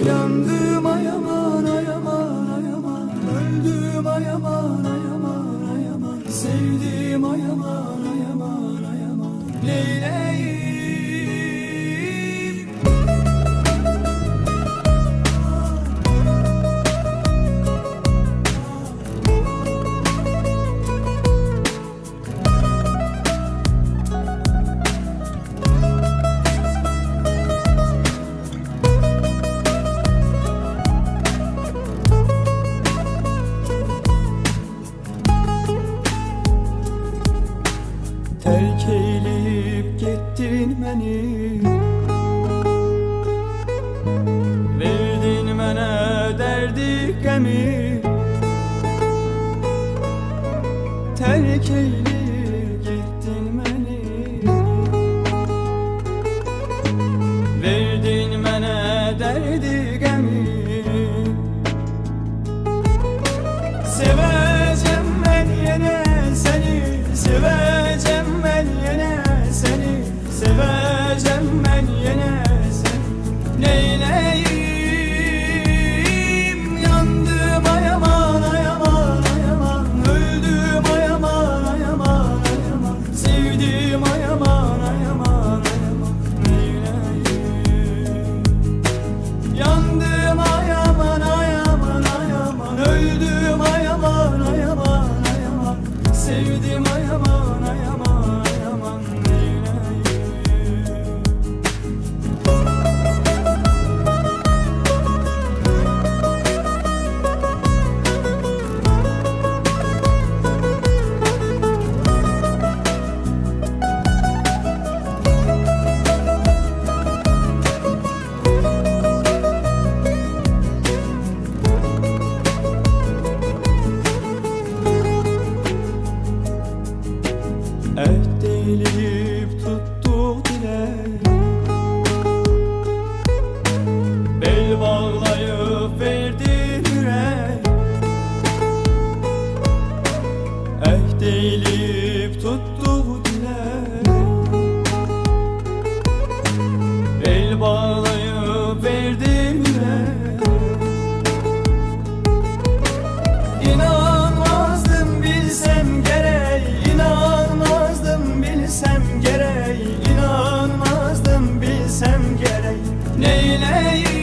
Yandım ayaman ayaman ayaman, öldüm ayaman ayaman ayaman, sevdim ayaman ayaman ayaman, Leyla'yım. Terk eyleyip gittin beni, verdin mənə derdi gemi. Terk eyleyip gittin beni, verdin mənə derdi gemi. Seveceğim ben yine seni, seveceğim ben yine seni, seveceğim ben yine seni, neyleyim? Yandım ayaman ayaman ayaman, öldüm ayaman ayaman ayaman, sevdim ayaman ayaman ayaman, neyleyim? Yandım ayaman ayaman ayaman, öldüm ayaman ayaman ayaman, sevdim ayaman ayaman ayaman, neyleyim? Ehdeleyip tuttuk dile, bel bağlayıp verdin yürek. Ehdeleyip tuttuk dile, bel bağlayıp verdin yürek. İnanmazdım bilsem gerek, inanmazdım bilsem gerek, inanmazdım bilsem gerek, neyleyim?